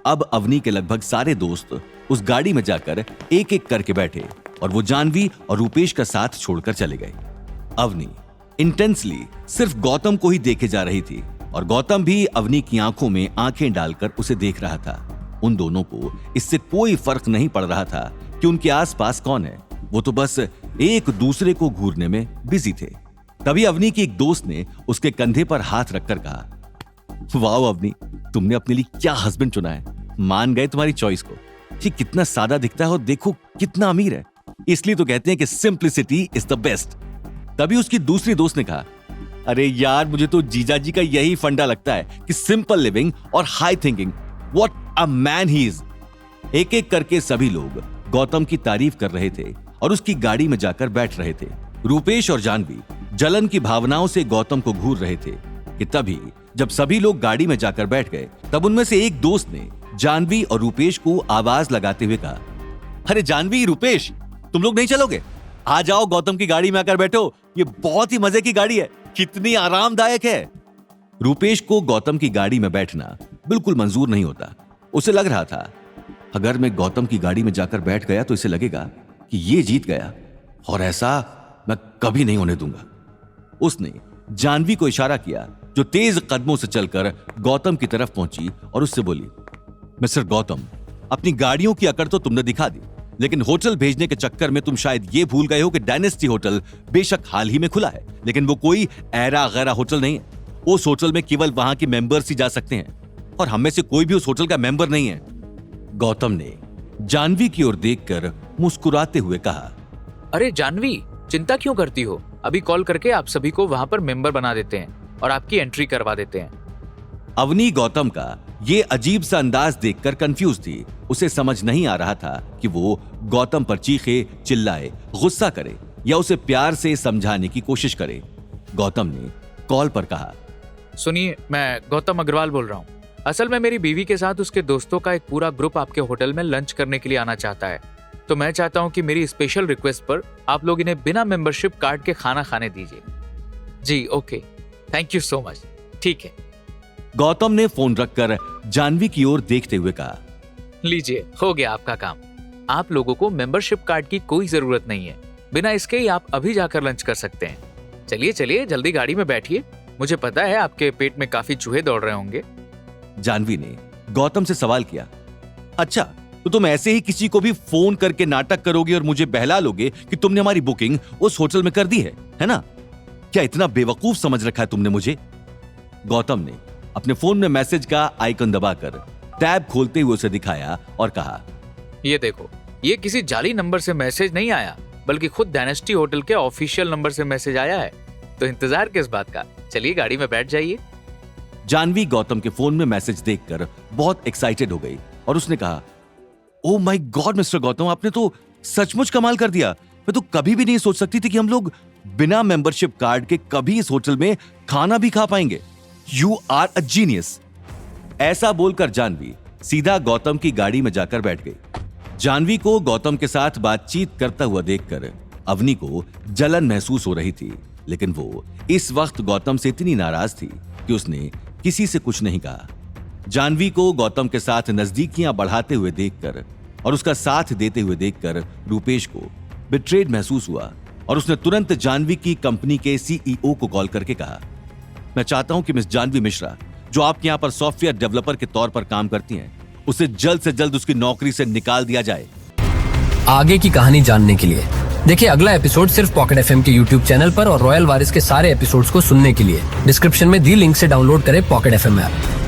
अब अवनी के लगभग सारे दोस्त उस गाड़ी में जाकर एक एक करके बैठे और वो जानवी और रूपेश का साथ छोड़कर चले गए। अवनी इंटेंसली सिर्फ गौतम को ही देखे जा रही थी और गौतम भी अवनी की आंखों में आंखें डालकर उसे देख रहा था। उन दोनों को इससे कोई फर्क नहीं पड़ रहा था कि उनके आसपास कौन है, वो तो बस एक दूसरे को घूरने में बिजी थे। तभी अवनी की एक दोस्त ने उसके कंधे पर हाथ रखकर कहा, वाओ अवनी, तुमने अपने लिए क्या हस्बैंड चुना है। मान गए तुम्हारी चॉइस को। ये कितना सादा दिखता है और देखो कितना अमीर है। इसलिए तो कहते हैं कि सिंप्लिसिटी इज द बेस्ट। तभी उसकी दूसरी दोस्त ने कहा, अरे यार, मुझे तो जीजा जी का यही फंडा लगता है कि सिंपल लिविंग और high thinking, what a man he is. एक एक करके सभी लोग गौतम की तारीफ कर रहे थे और उसकी गाड़ी में जाकर बैठ रहे थे। रूपेश और जानवी जलन की भावनाओं से गौतम को घूर रहे थे कि तभी जब सभी लोग गाड़ी में जाकर बैठ गए, तब उनमें से एक दोस्त ने जानवी और रूपेश को आवाज लगाते हुए कहा, अरे जानवी, रूपेश, तुम लोग नहीं चलोगे? आ जाओ, गौतम की गाड़ी में आकर बैठो। ये बहुत ही मजे की गाड़ी है, कितनी आरामदायक है। रूपेश को गौतम की गाड़ी में बैठना बिल्कुल मंजूर नहीं होता। उसे लग रहा था अगर मैं गौतम की गाड़ी में जाकर बैठ गया तो इसे लगेगा कि ये जीत गया और ऐसा मैं कभी नहीं होने दूंगा। उसने जानवी को इशारा किया जो तेज कदमों से चलकर गौतम की तरफ पहुंची और उससे बोली, मिस्टर गौतम, अपनी गाड़ियों की अकड़ तो तुमने दिखा दी, लेकिन होटल भेजने के चक्कर में तुम शायद ये भूल गए हो कि डायनेस्टी होटल बेशक हाल ही में खुला है, लेकिन वो कोई ऐरा गैरा होटल नहीं है। उस होटल में केवल वहां के मेंबर्स ही जा सकते हैं और हम में से कोई भी उस होटल का मेंबर नहीं है। गौतम ने जानवी की ओर देखकर मुस्कुराते हुए कहा, अरे जानवी, चिंता क्यों करती हो? अभी कॉल करके आप सभी को वहां पर मेंबर बना देते हैं और आपकी एंट्री करवा देते हैं। अवनी गौतम का ये अजीब सा अंदाज देखकर कंफ्यूज थी। उसे समझ नहीं आ रहा था कि वो गौतम पर चीखे, चिल्लाए, गुस्सा करे या उसे प्यार से समझाने की कोशिश करे। गौतम ने कॉल पर कहा, सुनिए, मैं गौतम अग्रवाल बोल रहा हूँ। असल में मेरी बीवी के साथ उसके दोस्तों का एक पूरा ग्रुप आपके होटल में लंच करने के लिए आना चाहता है, तो मैं चाहता हूँ कि मेरी स्पेशल रिक्वेस्ट पर आप लोग इन्हें बिना मेंबरशिप कार्ड के खाना खाने दीजिए। जी okay, thank you so much. ठीक है। गौतम ने फोन रखकर जानवी की ओर देखते हुए कहा, लीजिए, हो गया आपका काम। आप लोगों को मेंबरशिप कार्ड की कोई जरूरत नहीं है। बिना इसके ही आप अभी जाकर लंच कर सकते हैं। चलिए चलिए, जल्दी गाड़ी में बैठिए। मुझे पता है आपके पेट में काफी चूहे दौड़ रहे होंगे। जानवी ने गौतम से सवाल किया, अच्छा, तो तुम ऐसे ही किसी को भी फोन करके नाटक करोगे और मुझे बहला लोगे कि तुमने हमारी बुकिंग उस होटल में कर दी है ना? क्या इतना बेवकूफ समझ रखा है तुमने मुझे? गौतम ने अपने फोन में मैसेज का आइकन दबाकर टैब खोलते हुए उसे दिखाया और कहा, ये देखो, ये किसी जाली नंबर से मैसेज नहीं आया, बल्कि खुद डायनेस्टी होटल के ऑफिशियल नंबर से मैसेज आया है। तो इंतजार किस बात का? चलिए गाड़ी में बैठ जाइए। जानवी गौतम के फोन में मैसेज देखकर बहुत एक्साइटेड हो गई और उसने कहा, oh my God mister Gautam, आपने तो सचमुच कमाल कर दिया। मैं तो कभी भी नहीं सोच सकती थी कि हम लोग बिना मेंबरशिप कार्ड के कभी इस होटल में खाना भी खा पाएंगे। You are a genius. ऐसा बोलकर जानवी सीधा गौतम की गाड़ी में जाकर बैठ गई। जानवी को गौतम के साथ बातचीत करता हुआ देखकर अवनी को जलन महसूस हो रही थी, लेकिन वो इस वक्त गौतम से इतनी नाराज थी कि उसने किसी से कुछ नहीं कहा। जानवी को गौतम के साथ नजदीकियां बढ़ाते हुए देखकर और उसका साथ देते हुए देखकर रूपेश को बिट्रेड महसूस हुआ और उसने तुरंत जानवी की कंपनी के सीईओ को कॉल करके कहा, मैं चाहता हूं कि मिस जानवी मिश्रा, जो आपके यहां पर सॉफ्टवेयर डेवलपर के तौर पर काम करती हैं, उसे जल्द से जल्द उसकी नौकरी से निकाल दिया जाए। आगे की कहानी जानने के लिए देखिए अगला एपिसोड सिर्फ पॉकेट एफएम के यूट्यूब चैनल पर और रॉयल वारिस के सारे एपिसोड्स को सुनने के लिए डिस्क्रिप्शन में दी लिंक से डाउनलोड करें पॉकेट एफएम ऐप।